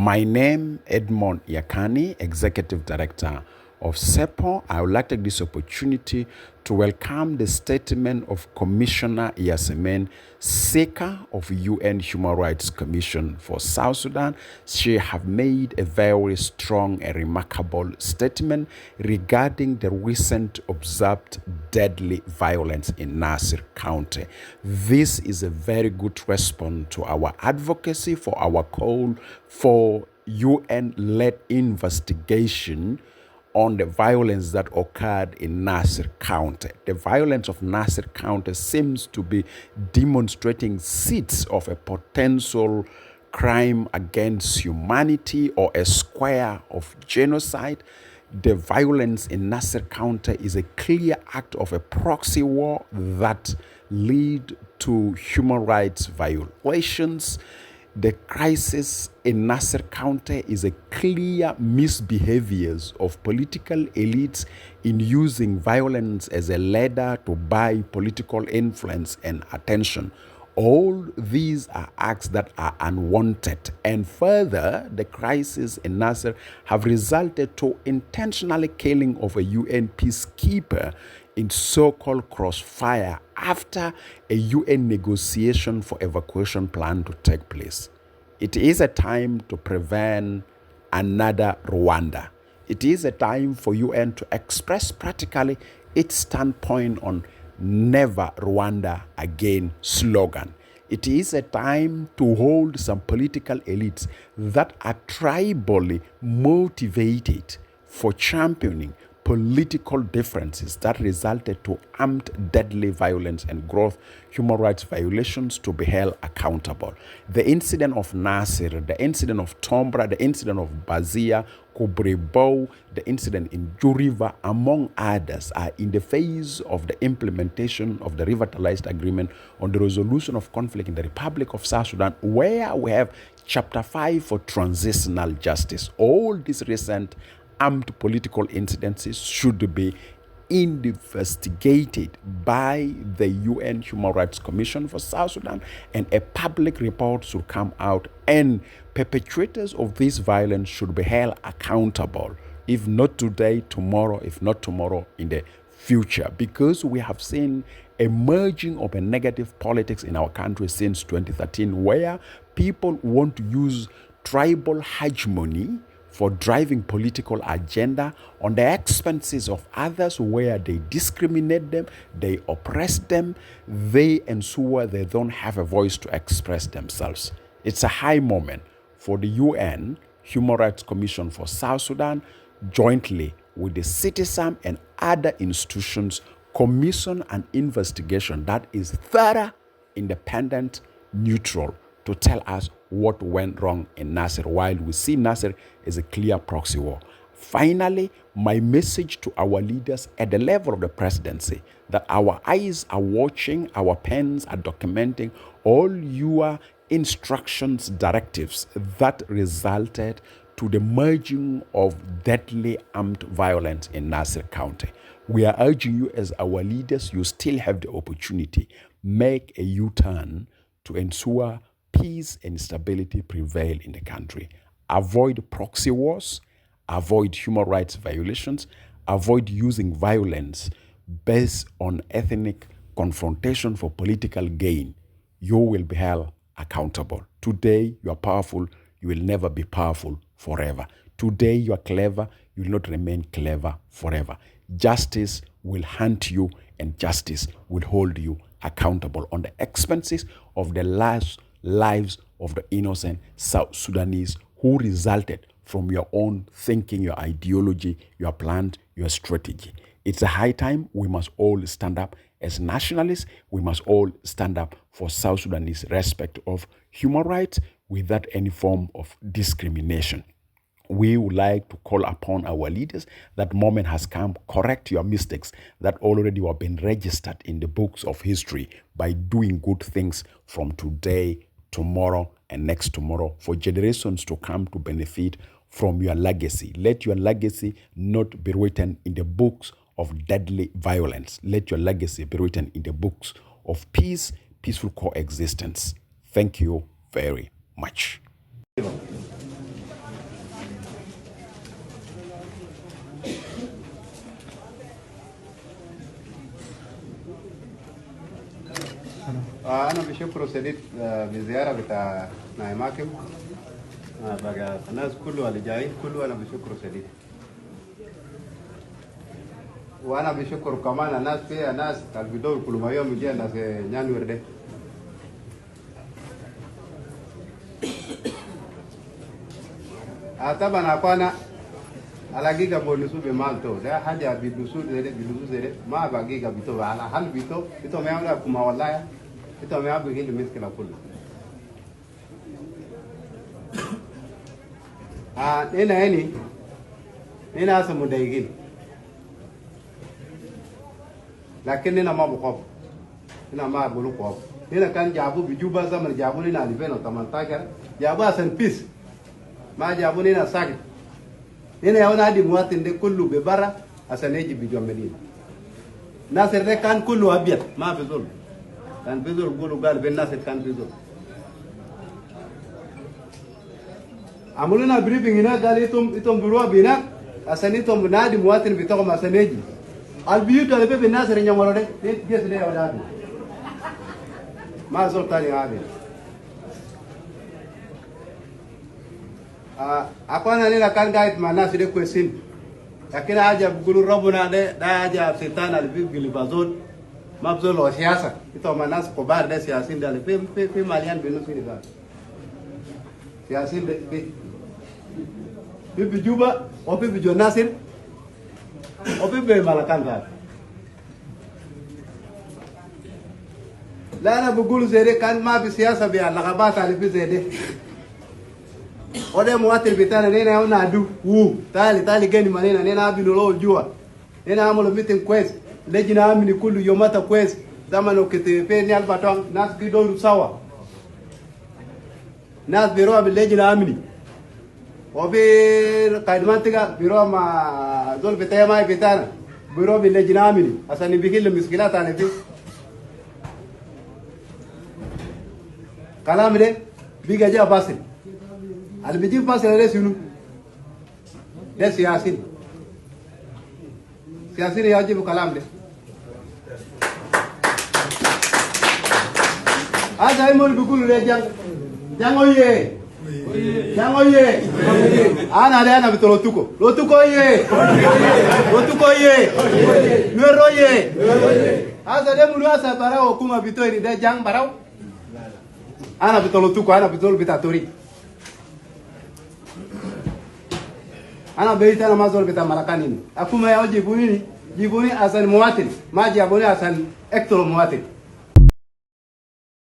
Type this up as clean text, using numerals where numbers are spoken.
My name, Edmund Yakani, Executive Director of CEPO. I would like to take this opportunity to welcome the statement of Commissioner Yasemin Seka of UN Human Rights Commission for South Sudan. She have made a very strong and remarkable statement regarding the recent observed deadly violence in Nasser County. This is a very good response to our advocacy for our call for UN-led investigation on the violence that occurred in Nasser County. The violence of Nasser County seems to be demonstrating seeds of a potential crime against humanity or a square of genocide. The violence in Nasser County is a clear act of a proxy war that lead to human rights violations. The crisis in Nasser County is a clear misbehaviors of political elites in using violence as a ladder to buy political influence and attention. All these are acts that are unwanted. And further, the crisis in Nasser have resulted to intentionally killing of a UN peacekeeper in so-called crossfire after a UN negotiation for evacuation plan to take place. It is a time to prevent another Rwanda. It is a time for UN to express practically its standpoint on Never Rwanda Again slogan. It is a time to hold some political elites that are tribally motivated for championing political differences that resulted to armed deadly violence and growth human rights violations to be held accountable. The incident of Nasser, the incident of Tombura, the incident of Bazia, Kubrebo, the incident in Juriva, among others, are in the phase of the implementation of the revitalized agreement on the resolution of conflict in the Republic of South Sudan, where we have Chapter 5 for transitional justice. All these recent armed political incidences should be investigated by the UN Human Rights Commission for South Sudan, and a public report should come out, and perpetrators of this violence should be held accountable, if not today, tomorrow, if not tomorrow, in the future, because we have seen a merging of a negative politics in our country since 2013, where people want to use tribal hegemony for driving political agenda on the expenses of others, where they discriminate them, they oppress them, they ensure they don't have a voice to express themselves. It's a high moment for the UN Human Rights Commission for South Sudan, jointly with the citizen and other institutions, commission an investigation that is thorough, independent, neutral, to tell us what went wrong in Nasser, while we see Nasser as a clear proxy war. Finally, my message to our leaders at the level of the presidency, that our eyes are watching, our pens are documenting all your instructions, directives that resulted to the merging of deadly armed violence in Nasser County. We are urging you as our leaders, you still have the opportunity. Make a U-turn to ensure peace and stability prevail in the country. Avoid proxy wars, avoid human rights violations, avoid using violence based on ethnic confrontation for political gain. You will be held accountable. Today, you are powerful. You will never be powerful forever. Today, you are clever. You will not remain clever forever. Justice will hunt you, and justice will hold you accountable on the expenses of the lives of the innocent South Sudanese who resulted from your own thinking, your ideology, your plan, your strategy. It's a high time we must all stand up as nationalists. We must all stand up for South Sudanese respect of human rights without any form of discrimination. We would like to call upon our leaders that moment has come. Correct your mistakes that already have been registered in the books of history by doing good things from today, tomorrow, and next tomorrow for generations to come to benefit from your legacy. Let your legacy not be written in the books of deadly violence. Let your legacy be written in the books of peace, peaceful coexistence. Thank you very much. أنا بشكر شديد بزيارة بتاع نايماكم بقى الناس كله اللي جاي كله أنا بشكر شديد. وأنا بشكر كمان الناس في الناس اللي بيدور كل ما يوم يجي الناس ينور ده. طبعا أخوانا على جيجا بولسو بمالتو ده حاجة بيدوسو ده ما بقى جيجا بيتو على حل بيتو ما يعمل كم والله بيتو ما يعمل هي المشكلة كلها. هنا أصلا مضايقين لكن هنا ما بخاف هنا ما بقولوا خوف. هنا كان جابوا بجوبا زمن جابوا هنا 2018 جابوا أصلا بيس ما جابوا هنا ساكت. هنا يا ولادي مواطن ده كله ببرا عشان يجي بجمالين. ناصر ده كان كله أبيض ما بيزول كان بيزول بيقولوا قال بين ناصر كان بيزول. عملوا لنا بريفنج هنا قال إنتم بروح بينا عشان إنتم بنادي مواطن بتاعهم عشان يجي. البيوت اللي بين ناصر يناموا ده جس ده يا ولادي ما زول تاني عادي. أكون أنا كان قاعد مع الناس اللي كويسين لكن حاجة بيقولوا ربنا ده حاجة سيطان اللي بيجي بازول ما بزول سياسة إنتوا مع ناس كبار ده سياسيين ده في مليان بينوسين ده سياسيين ده في بجوبا أو في بجو ناصر أو في بملكان ده. لا أنا بقول زي ده كان ما في سياسة بيا لغبات اللي في زي ده. Ode muwatir bitana nena yaona adu tali gani manena nena abinu lo jua nena amolo meeting quest lejina amini kulu yomata quest zamano kete ni albatong nas gido sawa nas biro abi lejina amini obi kaidmantiga biro ma zol bitaya mai bitana biro bi lejina amini asani bihil miskilat ane fi kalam de biga ja basil اللي بيجيب فاصل ده شنو؟ ده سياسي يجيب كلام ده. هذا يمول بيقولوا ليه جانغويه أنا بتلوتوكو نورويه هذا ده منواسا براو كوما بيتوني ده جان براو أنا بتلوتوكو أنا بتقول بتاعتوري أنا بيت أنا ما زول بتاع ملكانين أكو ما يجيبوني أصلا مواطن ما جابوني أصلا أكتر مواطن